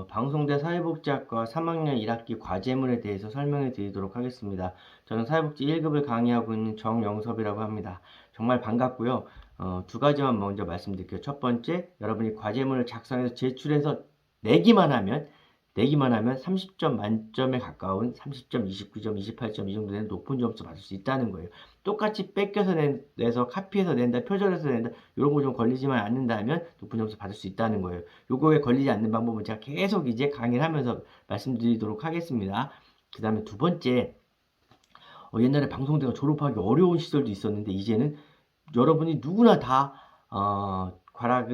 방송대 사회복지학과 3학년 1학기 과제물에 대해서 설명해 드리도록 하겠습니다. 저는 사회복지 1급을 강의하고 있는 정영섭이라고 합니다. 정말 반갑고요. 두 가지만 먼저 말씀드릴게요. 첫 번째, 여러분이 과제물을 작성해서 제출해서 내기만 하면 30점 만점에 가까운 30점, 29점, 28점 이 정도 되는 높은 점수 받을 수 있다는 거예요. 똑같이 뺏겨서 내서 카피해서 낸다, 표절해서 낸다, 이런 거 좀 걸리지만 않는다면 높은 점수 받을 수 있다는 거예요. 요거에 걸리지 않는 방법은 제가 계속 이제 강의를 하면서 말씀드리도록 하겠습니다. 그 다음에 두 번째, 옛날에 방송대가 졸업하기 어려운 시절도 있었는데 이제는 여러분이 누구나 다 과락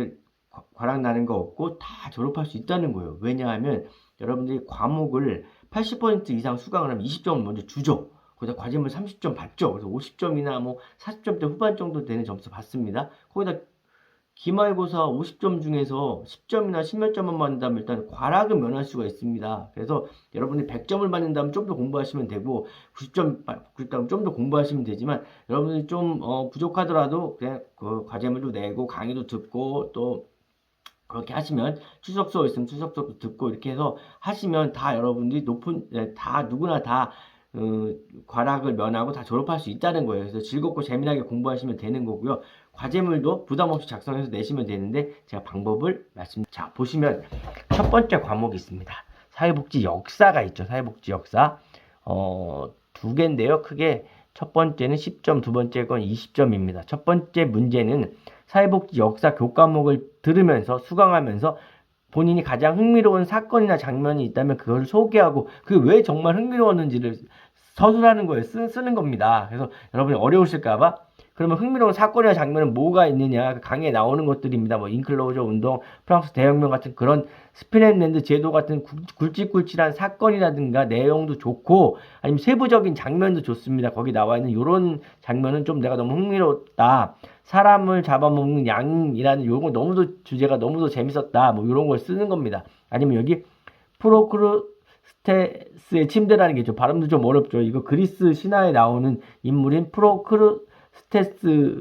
나는 거 없고 다 졸업할 수 있다는 거예요. 왜냐하면 여러분들이 과목을 80% 이상 수강을 하면 20점을 먼저 주죠. 거기다 과제물 30점 받죠. 그래서 50점이나 뭐 40점대 후반 정도 되는 점수 받습니다. 거기다 기말고사 50점 중에서 10점이나 10몇 점만 받는다면 일단 과락은 면할 수가 있습니다. 그래서 여러분이 100점을 받는다면 좀 더 공부하시면 되고 90점 받는다면 좀 더 공부하시면 되지만 여러분이 좀 부족하더라도 그냥 그 과제물도 내고 강의도 듣고 또 그렇게 하시면 추석 수업 있으면 추석 수업도 듣고 이렇게 해서 하시면 다 여러분들이 다 누구나 다 과락을 면하고 다 졸업할 수 있다는 거예요. 그래서 즐겁고 재미나게 공부하시면 되는 거고요. 과제물도 부담 없이 작성해서 내시면 되는데 제가 방법을 자, 보시면 첫 번째 과목이 있습니다. 사회복지 역사가 있죠. 사회복지 역사. 두 개인데요. 크게 첫 번째는 10점, 두 번째 건 20점입니다. 첫 번째 문제는 사회복지 역사 교과목을 들으면서 수강하면서 본인이 가장 흥미로운 사건이나 장면이 있다면 그걸 소개하고 그 왜 정말 흥미로웠는지를 서술하는 거예요. 쓰는 겁니다. 그래서 여러분이 어려우실까봐 그러면 흥미로운 사건이나 장면은 뭐가 있느냐 강의에 나오는 것들입니다. 뭐 인클로저 운동, 프랑스 대혁명 같은 그런 스피넷랜드 제도 같은 굵직굵직한 사건이라든가 내용도 좋고 아니면 세부적인 장면도 좋습니다. 거기 나와 있는 이런 장면은 좀 내가 너무 흥미롭다. 사람을 잡아먹는 양이라는 요거 주제가 너무도 재밌었다. 뭐 이런 걸 쓰는 겁니다. 아니면 여기 프로크루스테스의 침대라는 게 좀 발음도 좀 어렵죠. 이거 그리스 신화에 나오는 인물인 프로크루스테스에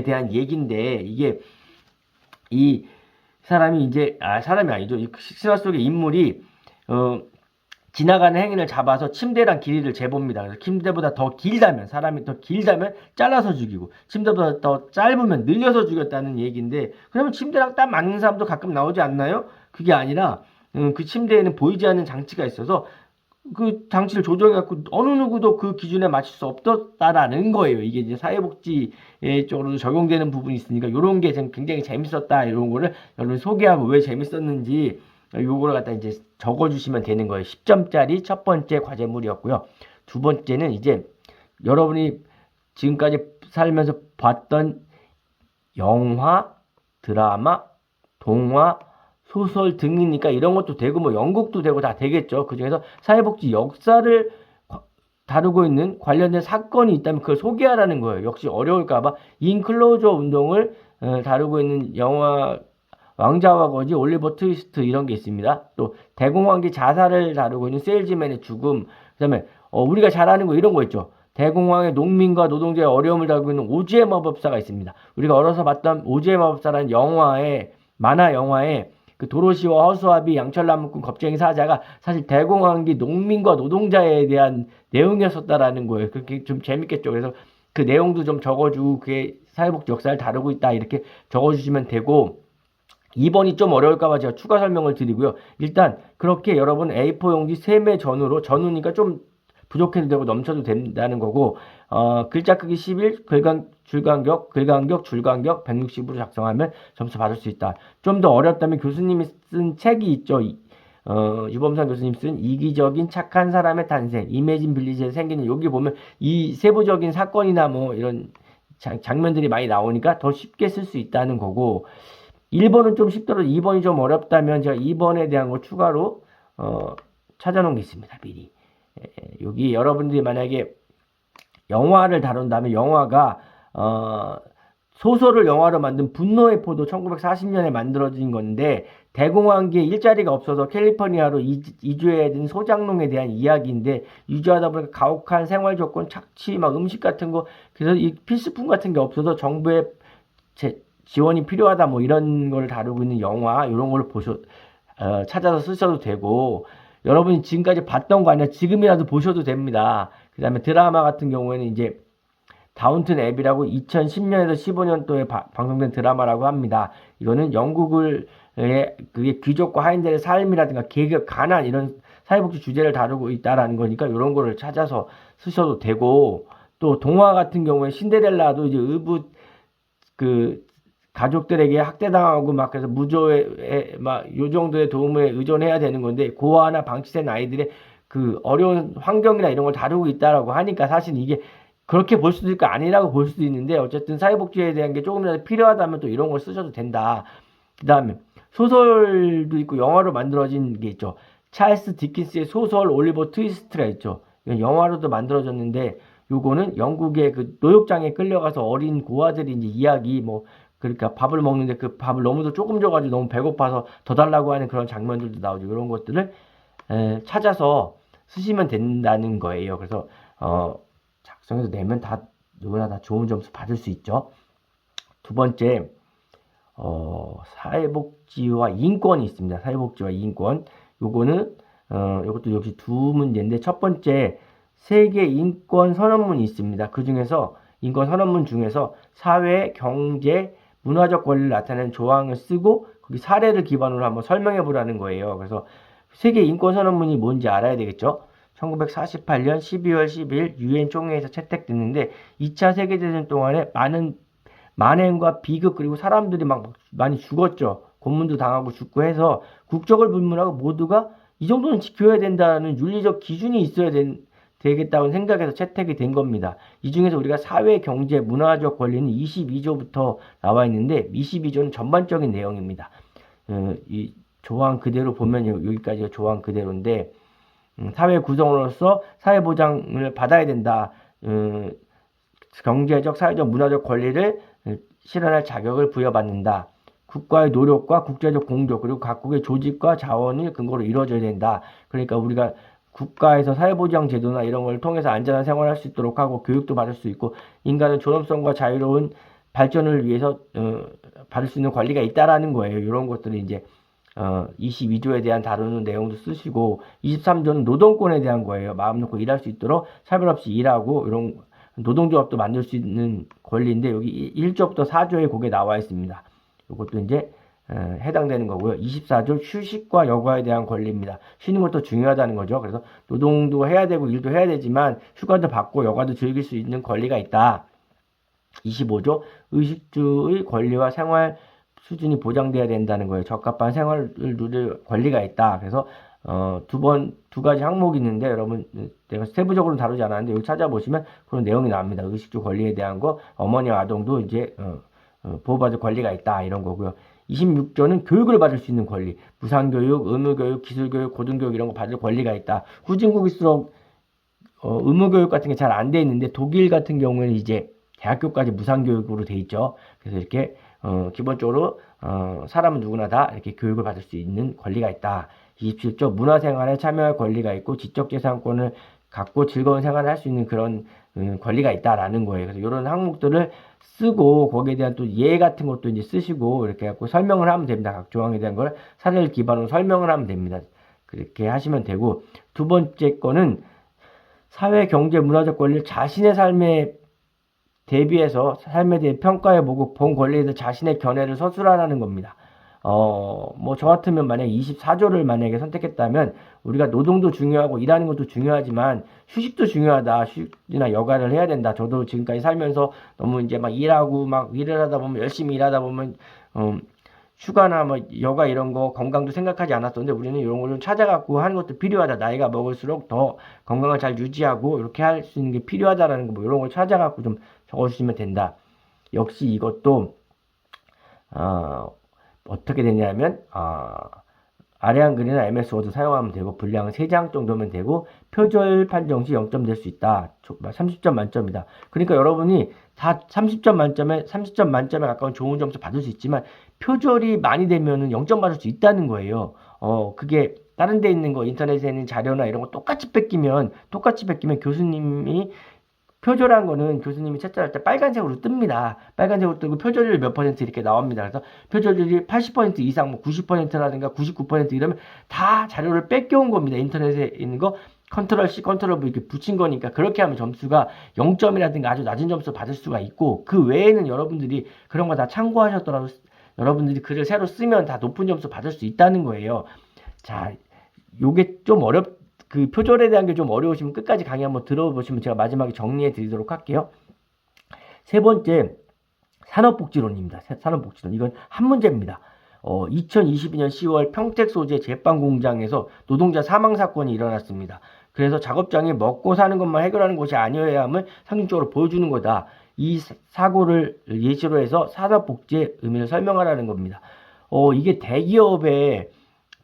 대한 얘기인데 이게 이 사람이 이제 사람이 아니죠. 이 신화 속의 인물이 지나가는 행인을 잡아서 침대랑 길이를 재봅니다. 그래서 침대보다 더 길다면 사람이 더 길다면 잘라서 죽이고 침대보다 더 짧으면 늘려서 죽였다는 얘기인데 그러면 침대랑 딱 맞는 사람도 가끔 나오지 않나요? 그게 아니라 그 침대에는 보이지 않는 장치가 있어서 그 장치를 조정해갖고 어느 누구도 그 기준에 맞출 수 없었다라는 거예요. 이게 이제 사회복지 쪽으로 적용되는 부분이 있으니까 이런 게 굉장히 재밌었다 이런 거를 여러분 소개하고 왜 재밌었는지 요거를 갖다 이제 적어주시면 되는 거예요. 10점짜리 첫 번째 과제물이었고요. 두 번째는 이제 여러분이 지금까지 살면서 봤던 영화, 드라마, 동화, 소설 등이니까 이런 것도 되고 뭐 연극도 되고 다 되겠죠. 그중에서 사회복지 역사를 다루고 있는 관련된 사건이 있다면 그걸 소개하라는 거예요. 역시 어려울까봐 인클로저 운동을 다루고 있는 영화 왕자와 거지, 올리버 트위스트 이런 게 있습니다. 또 대공황기 자살을 다루고 있는 세일즈맨의 죽음, 그다음에 우리가 잘 아는 거 이런 거 있죠. 대공황의 농민과 노동자의 어려움을 다루고 있는 오즈의 마법사가 있습니다. 우리가 어려서 봤던 오즈의 마법사라는 만화 영화에 그 도로시와 허수아비, 양철나무꾼, 겁쟁이 사자가 사실 대공황기 농민과 노동자에 대한 내용이었었다라는 거예요. 그렇게 좀 재밌겠죠. 그래서 그 내용도 좀 적어주고 그게 사회복지 역사를 다루고 있다 이렇게 적어주시면 되고 2번이 좀 어려울까봐 제가 추가 설명을 드리고요. 일단 그렇게 여러분 A4 용지 3매 전후니까 좀 부족해도 되고 넘쳐도 된다는 거고 글자 크기 11, 줄간격 160으로 작성하면 점수 받을 수 있다. 좀 더 어렵다면 교수님이 쓴 책이 있죠. 유범선 교수님 쓴 이기적인 착한 사람의 탄생, 이매진 빌리지에서 생기는 여기 보면 이 세부적인 사건이나 뭐 이런 장면들이 많이 나오니까 더 쉽게 쓸 수 있다는 거고 1번은 좀 쉽더라도 2번이 좀 어렵다면 제가 2번에 대한 거 추가로 찾아놓은 게 있습니다. 미리. 여기 여러분들이 만약에 영화를 다룬다면 영화가 소설을 영화로 만든 분노의 포도 1940년에 만들어진 건데 대공황기에 일자리가 없어서 캘리포니아로 이주해야 된 소장농에 대한 이야기인데 이주하다 보니까 가혹한 생활 조건, 착취, 막 음식 같은 거 그래서 이 필수품 같은 게 없어서 정부의 지원이 필요하다 뭐 이런 걸 다루고 있는 영화 이런 걸 찾아서 쓰셔도 되고, 여러분이 지금까지 봤던 거 아니라 지금이라도 보셔도 됩니다. 그 다음에 드라마 같은 경우에는 이제 다운튼 앱이라고 2010년에서 15년도에 방송된 드라마라고 합니다. 이거는 영국을 그게 귀족과 하인들의 삶이라든가 계급, 가난 이런 사회복지 주제를 다루고 있다라는 거니까 이런 거를 찾아서 쓰셔도 되고, 또 동화 같은 경우에 신데렐라도 이제 의붓 그 가족들에게 학대당하고 막 그래서 무조에 막 요 정도의 도움에 의존해야 되는 건데, 고아나 방치된 아이들의 그 어려운 환경이나 이런 걸 다루고 있다라고 하니까 사실 이게 그렇게 볼 수도 있고 아니라고 볼 수도 있는데, 어쨌든 사회복지에 대한 게 조금이라도 필요하다면 또 이런 걸 쓰셔도 된다. 그 다음에 소설도 있고 영화로 만들어진 게 있죠. 찰스 디킨스의 소설 올리버 트위스트가 있죠. 이건 영화로도 만들어졌는데, 요거는 영국의 그 노역장에 끌려가서 어린 고아들이 이제 이야기 뭐 그러니까 밥을 먹는데 그 밥을 너무도 조금 줘가지고 너무 배고파서 더 달라고 하는 그런 장면들도 나오죠. 이런 것들을 찾아서 쓰시면 된다는 거예요. 그래서 작성해서 내면 다 누구나 다 좋은 점수 받을 수 있죠. 두 번째, 사회복지와 인권이 있습니다. 사회복지와 인권. 요거는 요것도 역시 두 문제인데, 첫 번째 세계 인권 선언문이 있습니다. 그 중에서 인권 선언문 중에서 사회, 경제, 문화적 권리를 나타내는 조항을 쓰고 거기 사례를 기반으로 한번 설명해 보라는 거예요. 그래서 세계 인권 선언문이 뭔지 알아야 되겠죠. 1948년 12월 10일 유엔 총회에서 채택됐는데 2차 세계대전 동안에 많은 만행과 비극 그리고 사람들이 막 많이 죽었죠. 고문도 당하고 죽고 해서 국적을 불문하고 모두가 이 정도는 지켜야 된다는 윤리적 기준이 있어야 되겠다고 생각해서 채택이 된 겁니다. 이 중에서 우리가 사회, 경제, 문화적 권리는 22조부터 나와 있는데 22조는 전반적인 내용입니다. 이 조항 그대로 보면 여기까지가 조항 그대로인데, 사회 구성으로서 사회 보장을 받아야 된다. 경제적, 사회적, 문화적 권리를 실현할 자격을 부여받는다. 국가의 노력과 국제적 공조 그리고 각국의 조직과 자원을 근거로 이루어져야 된다. 그러니까 우리가 국가에서 사회보장 제도나 이런 걸 통해서 안전한 생활을 할 수 있도록 하고 교육도 받을 수 있고 인간은 존엄성과 자유로운 발전을 위해서 받을 수 있는 권리가 있다라는 거예요. 이런 것들을 이제 22조에 대한 다루는 내용도 쓰시고, 23조는 노동권에 대한 거예요. 마음 놓고 일할 수 있도록 차별 없이 일하고 이런 노동조합도 만들 수 있는 권리인데, 여기 1조부터 4조에 그게 나와 있습니다. 이것도 이제 해당되는 거고요. 24조 휴식과 여가에 대한 권리입니다. 쉬는 것도 중요하다는 거죠. 그래서 노동도 해야 되고 일도 해야 되지만 휴가도 받고 여가도 즐길 수 있는 권리가 있다. 25조 의식주의 권리와 생활 수준이 보장돼야 된다는 거예요. 적합한 생활을 누릴 권리가 있다. 그래서 두 가지 항목이 있는데, 여러분 내가 세부적으로 다루지 않았는데 여기 찾아보시면 그런 내용이 나옵니다. 의식주 권리에 대한 거, 어머니와 아동도 이제 보호받을 권리가 있다 이런 거고요. 26조는 교육을 받을 수 있는 권리, 무상교육, 의무교육, 기술교육, 고등교육 이런 거 받을 권리가 있다. 후진국일수록 의무교육 같은 게 잘 안 돼 있는데, 독일 같은 경우에는 이제 대학교까지 무상교육으로 돼 있죠. 그래서 이렇게 기본적으로 사람은 누구나 다 이렇게 교육을 받을 수 있는 권리가 있다. 27조 문화생활에 참여할 권리가 있고 지적재산권을 갖고 즐거운 생활을 할 수 있는 그런 권리가 있다라는 거예요. 그래서 이런 항목들을 쓰고 거기에 대한 또 예 같은 것도 이제 쓰시고 이렇게 갖고 설명을 하면 됩니다. 각 조항에 대한 걸 사례를 기반으로 설명을 하면 됩니다. 그렇게 하시면 되고, 두 번째 거는 사회, 경제, 문화적 권리를 자신의 삶에 대비해서 삶에 대해 평가해보고 본 권리에 대해 자신의 견해를 서술하라는 겁니다. 뭐 저 같으면 만약에 24조를 만약에 선택했다면, 우리가 노동도 중요하고 일하는 것도 중요하지만 휴식도 중요하다. 휴식이나 여가를 해야 된다. 저도 지금까지 살면서 너무 이제 막 일하고 막 일을 하다 보면 열심히 일하다 보면 휴가나 뭐 여가 이런 거 건강도 생각하지 않았었는데, 우리는 이런 걸 좀 찾아갖고 하는 것도 필요하다. 나이가 먹을수록 더 건강을 잘 유지하고 이렇게 할 수 있는 게 필요하다라는 거, 뭐 이런 걸 찾아갖고 좀 적어주시면 된다. 역시 이것도 어떻게 되냐면 아래 한글이나 MS 워드 사용하면 되고, 분량은 3장 정도면 되고, 표절 판정 시 0점 될 수 있다. 30점 만점이다. 그러니까 여러분이 다 30점 만점에 가까운 좋은 점수 받을 수 있지만 표절이 많이 되면은 0점 받을 수 있다는 거예요. 그게 다른 데 있는 거 인터넷에 있는 자료나 이런 거 똑같이 뺏기면 교수님이 표절한 거는 교수님이 채점할 때 빨간색으로 뜹니다. 빨간색으로 뜨고 표절률 몇 퍼센트 이렇게 나옵니다. 그래서 표절률이 80% 이상, 뭐 90%라든가 99% 이러면 다 자료를 뺏겨온 겁니다. 인터넷에 있는 거 컨트롤 C, 컨트롤 V 이렇게 붙인 거니까 그렇게 하면 점수가 0점이라든가 아주 낮은 점수 받을 수가 있고, 그 외에는 여러분들이 그런 거 다 참고하셨더라도 여러분들이 글을 새로 쓰면 다 높은 점수 받을 수 있다는 거예요. 자, 요게 좀 그 표절에 대한 게 좀 어려우시면 끝까지 강의 한번 들어보시면 제가 마지막에 정리해 드리도록 할게요. 세 번째, 산업복지론입니다. 산업복지론. 이건 한 문제입니다. 2022년 10월 평택 소재 제빵 공장에서 노동자 사망 사건이 일어났습니다. 그래서 작업장이 먹고 사는 것만 해결하는 것이 아니어야 함을 상징적으로 보여주는 거다. 이 사고를 예시로 해서 산업복지의 의미를 설명하라는 겁니다. 이게 대기업의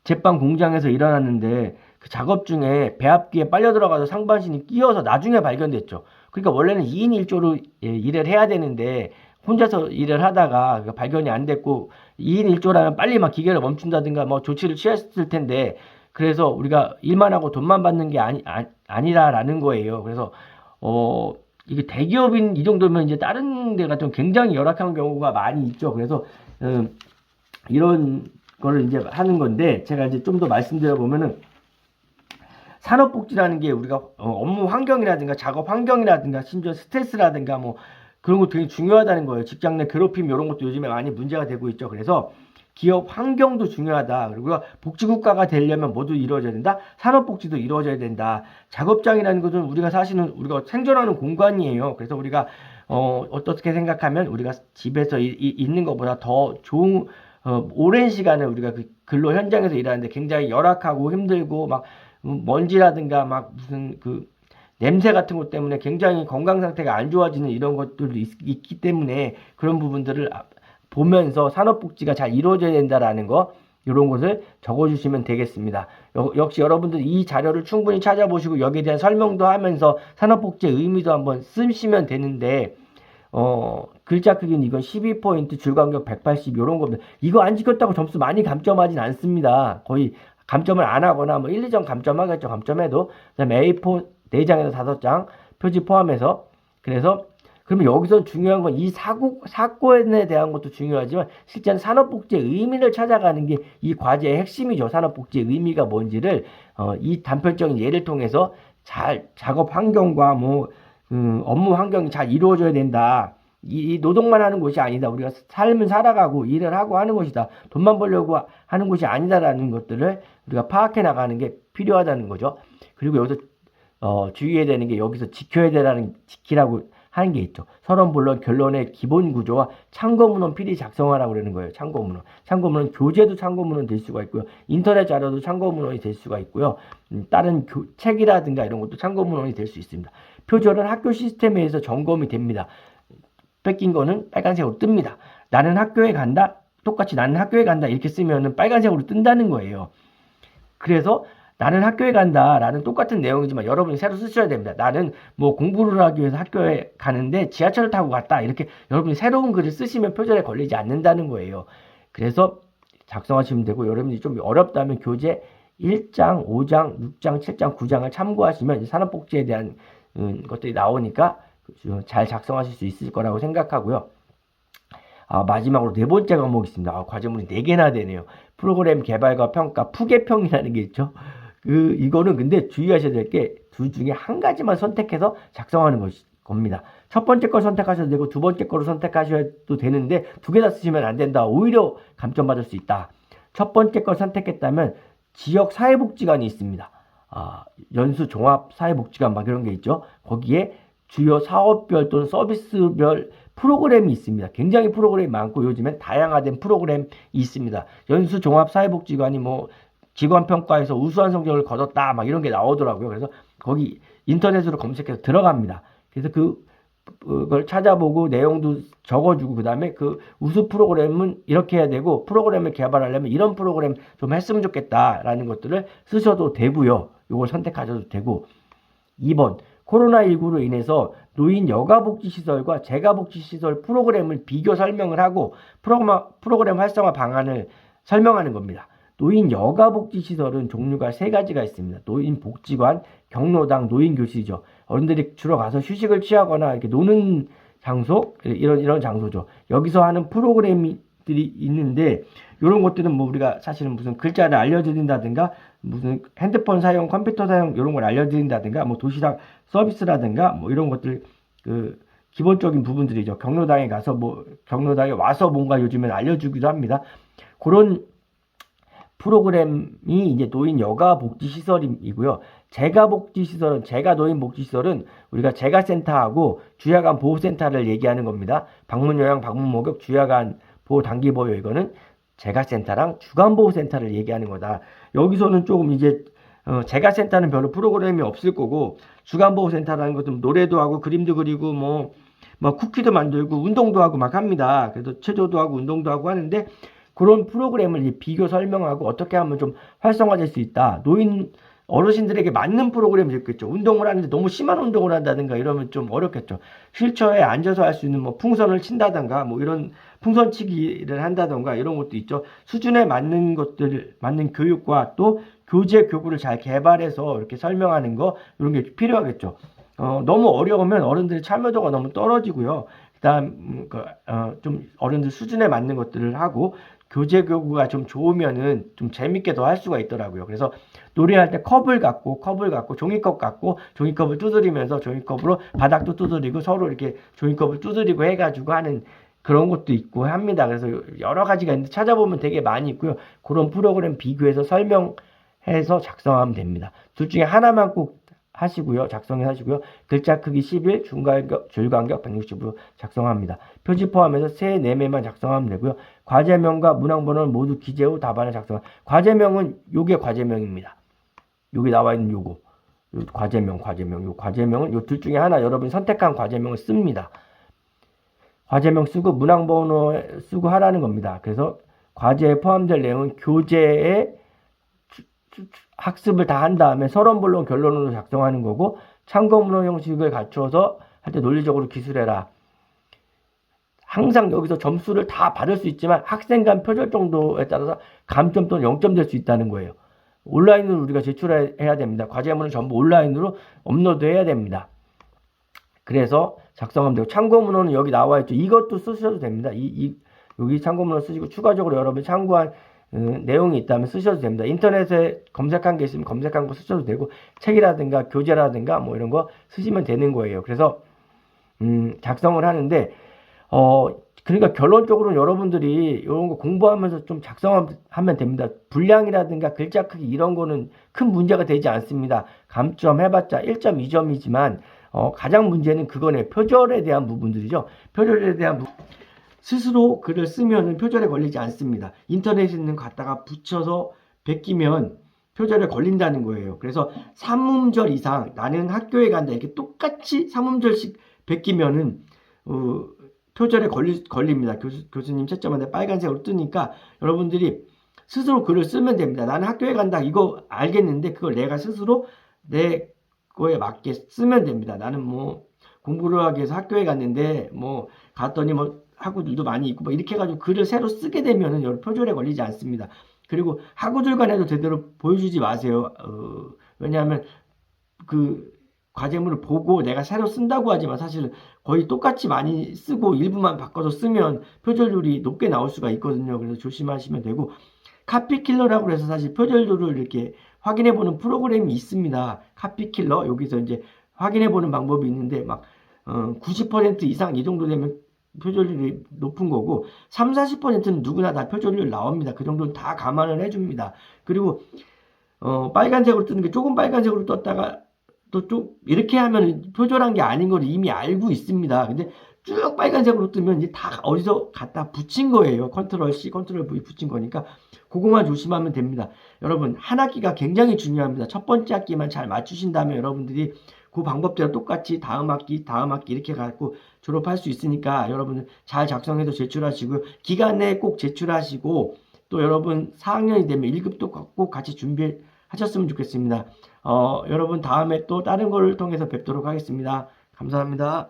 제빵 공장에서 일어났는데 그 작업 중에 배합기에 빨려 들어가서 상반신이 끼어서 나중에 발견됐죠. 그러니까 원래는 2인 1조로 일을 해야 되는데 혼자서 일을 하다가 발견이 안 됐고, 2인 1조라면 빨리 막 기계를 멈춘다든가 뭐 조치를 취했을 텐데, 그래서 우리가 일만 하고 돈만 받는 게 아니라라는 거예요. 그래서 이게 대기업인 이 정도면 이제 다른 데 같은 굉장히 열악한 경우가 많이 있죠. 그래서 이런 거를 이제 하는 건데, 제가 이제 좀 더 말씀드려 보면은 산업복지라는 게 우리가 업무 환경이라든가 작업 환경이라든가 심지어 스트레스라든가 뭐 그런 거 되게 중요하다는 거예요. 직장 내 괴롭힘 이런 것도 요즘에 많이 문제가 되고 있죠. 그래서 기업 환경도 중요하다. 그리고 복지국가가 되려면 뭐도 이루어져야 된다? 산업복지도 이루어져야 된다. 작업장이라는 것은 우리가 생존하는 공간이에요. 그래서 우리가 어떻게 생각하면 우리가 집에서 있는 것보다 더 좋은 오랜 시간을 우리가 그 근로 현장에서 일하는데 굉장히 열악하고 힘들고 막 먼지라든가 막 무슨 그 냄새 같은 것 때문에 굉장히 건강 상태가 안 좋아지는 이런 것들도 있기 때문에 그런 부분들을 보면서 산업복지가 잘 이루어져야 된다라는 거, 이런 것을 적어주시면 되겠습니다. 역시 여러분들 이 자료를 충분히 찾아보시고 여기에 대한 설명도 하면서 산업복지의 의미도 한번 쓰시면 되는데, 글자 크기는 이건 12포인트, 줄간격 180 이런 겁니다. 이거 안 지켰다고 점수 많이 감점하진 않습니다. 거의 감점을 안 하거나 뭐 1, 2점 감점하겠죠. 감점해도. 그다음에 A4 4장에서 5장 표지 포함해서. 그래서 그러면 여기서 중요한 건 이 사건에 대한 것도 중요하지만 실제는 산업복지의 의미를 찾아가는 게 이 과제의 핵심이죠. 산업복지의 의미가 뭔지를 이 단편적인 예를 통해서 잘 작업 환경과 뭐 업무 환경이 잘 이루어져야 된다. 이 노동만 하는 곳이 아니다. 우리가 삶을 살아가고 일을 하고 하는 것이다. 돈만 벌려고 하는 것이 아니다라는 것들을 우리가 파악해 나가는 게 필요하다는 거죠. 그리고 여기서 주의해야 되는 게 여기서 지키라고 하는 게 있죠. 서론본론 결론의 기본 구조와 참고문헌 필히 작성하라고 그러는 거예요. 참고문헌. 참고문헌 교재도 참고문헌 될 수가 있고요. 인터넷 자료도 참고문헌이 될 수가 있고요. 다른 책이라든가 이런 것도 참고문헌이 될 수 있습니다. 표절은 학교 시스템에 의해서 점검이 됩니다. 뺏긴 거는 빨간색으로 뜹니다. 나는 학교에 간다. 똑같이 나는 학교에 간다 이렇게 쓰면은 빨간색으로 뜬다는 거예요. 그래서 나는 학교에 간다 라는 똑같은 내용이지만 여러분이 새로 쓰셔야 됩니다. 나는 뭐 공부를 하기 위해서 학교에 가는데 지하철을 타고 갔다. 이렇게 여러분이 새로운 글을 쓰시면 표절에 걸리지 않는다는 거예요. 그래서 작성하시면 되고, 여러분이 좀 어렵다면 교재 1장, 5장, 6장, 7장, 9장을 참고하시면 산업복지에 대한 것들이 나오니까 잘 작성하실 수 있을 거라고 생각하고요. 마지막으로 네 번째 과목이 있습니다. 과제물이 4개나 되네요. 프로그램 개발과 평가, 푸개평이라는 게 있죠. 이거는 근데 주의하셔야 될 게 둘 중에 한 가지만 선택해서 작성하는 겁니다. 첫 번째 걸 선택하셔도 되고 두 번째 거를 선택하셔도 되는데 두 개 다 쓰시면 안 된다. 오히려 감점 받을 수 있다. 첫 번째 걸 선택했다면 지역 사회복지관이 있습니다. 연수 종합 사회복지관 막 이런 게 있죠. 거기에 주요 사업별 또는 서비스별 프로그램이 있습니다. 굉장히 프로그램이 많고 요즘엔 다양화된 프로그램이 있습니다. 연수 종합 사회복지관이 뭐 직원평가에서 우수한 성적을 거뒀다 막 이런 게 나오더라고요. 그래서 거기 인터넷으로 검색해서 들어갑니다. 그래서 그걸 찾아보고 내용도 적어주고, 그 다음에 그 우수 프로그램은 이렇게 해야 되고 프로그램을 개발하려면 이런 프로그램 좀 했으면 좋겠다라는 것들을 쓰셔도 되고요. 이걸 선택하셔도 되고. 2번, 코로나19로 인해서 노인 여가복지시설과 재가복지시설 프로그램을 비교 설명을 하고 프로그램 활성화 방안을 설명하는 겁니다. 노인 여가복지시설은 종류가 세 가지가 있습니다. 노인복지관, 경로당, 노인교실이죠. 어른들이 주로 가서 휴식을 취하거나 이렇게 노는 장소, 이런 장소죠. 여기서 하는 프로그램들이 있는데, 이런 것들은 뭐 우리가 사실은 무슨 글자를 알려드린다든가, 무슨 핸드폰 사용, 컴퓨터 사용, 이런 걸 알려드린다든가, 뭐 도시락 서비스라든가, 뭐 이런 것들, 기본적인 부분들이죠. 경로당에 가서 경로당에 와서 뭔가 요즘엔 알려주기도 합니다. 그런 프로그램이 이제 노인 여가복지시설이고요. 재가복지시설은, 재가노인복지시설은 우리가 재가센터하고 주야간 보호센터를 얘기하는 겁니다. 방문요양, 방문목욕, 주야간 보호, 단기보호, 이거는 재가센터랑 주간보호센터를 얘기하는 거다. 여기서는 조금 이제 재가센터는 별로 프로그램이 없을 거고, 주간보호센터라는 것은 노래도 하고 그림도 그리고 뭐 쿠키도 만들고 운동도 하고 막 합니다. 그래서 체조도 하고 운동도 하고 하는데, 그런 프로그램을 비교 설명하고 어떻게 하면 좀 활성화될 수 있다. 어르신들에게 맞는 프로그램이 있겠죠. 운동을 하는데 너무 심한 운동을 한다든가 이러면 좀 어렵겠죠. 휠체어에 앉아서 할 수 있는 풍선을 친다든가 이런 풍선치기를 한다든가 이런 것도 있죠. 수준에 맞는 것들, 맞는 교육과 또 교재 교구를 잘 개발해서 이렇게 설명하는 거, 이런 게 필요하겠죠. 너무 어려우면 어른들의 참여도가 너무 떨어지고요. 그다음 좀 어른들 수준에 맞는 것들을 하고, 교재 교구가 좀 좋으면은 좀 재밌게 더 할 수가 있더라고요. 그래서 노래할 때 컵을 갖고 종이컵 갖고 종이컵을 두드리면서 종이컵으로 바닥도 두드리고 서로 이렇게 종이컵을 두드리고 해가지고 하는 그런 것도 있고 합니다. 그래서 여러 가지가 있는데 찾아보면 되게 많이 있고요. 그런 프로그램 비교해서 설명해서 작성하면 됩니다. 둘 중에 하나만 꼭 하시고요. 작성해 하시고요. 글자 크기 11, 줄 간격 160으로 작성합니다. 표지 포함해서 3, 4매만 작성하면 되고요. 과제명과 문항번호는 모두 기재 후 답안을 작성합니다. 과제명은 요게 과제명입니다. 여기 나와 있는 요거. 과제명은 요 둘 중에 하나 여러분이 선택한 과제명을 씁니다. 과제명 쓰고 문항번호 쓰고 하라는 겁니다. 그래서 과제에 포함될 내용은 교재에 학습을 다 한 다음에 서론, 본론, 결론으로 작성하는 거고, 참고문헌 형식을 갖춰서 할 때 논리적으로 기술해라. 항상 여기서 점수를 다 받을 수 있지만 학생 간 표절 정도에 따라서 감점 또는 0점 될 수 있다는 거예요. 온라인으로 우리가 제출해야 됩니다. 과제문은 전부 온라인으로 업로드해야 됩니다. 그래서 작성하면 되고, 참고문헌은 여기 나와 있죠. 이것도 쓰셔도 됩니다. 여기 참고문헌 쓰시고 추가적으로 여러분이 참고한 내용이 있다면 쓰셔도 됩니다. 인터넷에 검색한 게 있으면 검색한 거 쓰셔도 되고, 책이라든가 교재라든가 이런 거 쓰시면 되는 거예요. 그래서 작성을 하는데 그러니까 결론적으로는 여러분들이 이런 거 공부하면서 좀 작성하면 됩니다. 분량이라든가 글자 크기 이런 거는 큰 문제가 되지 않습니다. 감점 해봤자 1점, 2점이지만 가장 문제는 그거네. 표절에 대한 부분들이죠. 표절에 대한 스스로 글을 쓰면은 표절에 걸리지 않습니다. 인터넷에 있는 거 갖다가 붙여서 베끼면 표절에 걸린다는 거예요. 그래서 3음절 이상, 나는 학교에 간다, 이렇게 똑같이 3음절씩 베끼면은 표절에 걸립니다. 교수님 채점한테 빨간색으로 뜨니까 여러분들이 스스로 글을 쓰면 됩니다. 나는 학교에 간다, 이거 알겠는데 그걸 내가 스스로 내 거에 맞게 쓰면 됩니다. 나는 공부를 하기 위해서 학교에 갔는데 갔더니 학우들도 많이 있고 이렇게 해가지고 글을 새로 쓰게 되면은 여러 표절에 걸리지 않습니다. 그리고 학우들 간에도 제대로 보여주지 마세요. 왜냐하면 그 과제물을 보고 내가 새로 쓴다고 하지만 사실 거의 똑같이 많이 쓰고 일부만 바꿔서 쓰면 표절률이 높게 나올 수가 있거든요. 그래서 조심하시면 되고, 카피킬러라고 해서 사실 표절률을 이렇게 확인해보는 프로그램이 있습니다. 카피킬러, 여기서 이제 확인해보는 방법이 있는데 90% 이상 이 정도 되면 표절률이 높은 거고, 3, 40%는 누구나 다 표절률 나옵니다. 그 정도는 다 감안을 해줍니다. 그리고 빨간색으로 뜨는 게 조금 빨간색으로 떴다가 또 좀 이렇게 하면 표절한 게 아닌 걸 이미 알고 있습니다. 근데 쭉 빨간색으로 뜨면 이제 다 어디서 갖다 붙인 거예요. 컨트롤 C, 컨트롤 V 붙인 거니까 그거만 조심하면 됩니다. 여러분, 한 학기가 굉장히 중요합니다. 첫 번째 학기만 잘 맞추신다면 여러분들이 그 방법대로 똑같이 다음 학기 이렇게 갖고 졸업할 수 있으니까 여러분들 잘 작성해서 제출하시고, 기간 내에 꼭 제출하시고, 또 여러분 4학년이 되면 1급도 꼭 같이 준비하셨으면 좋겠습니다. 여러분 다음에 또 다른 걸 통해서 뵙도록 하겠습니다. 감사합니다.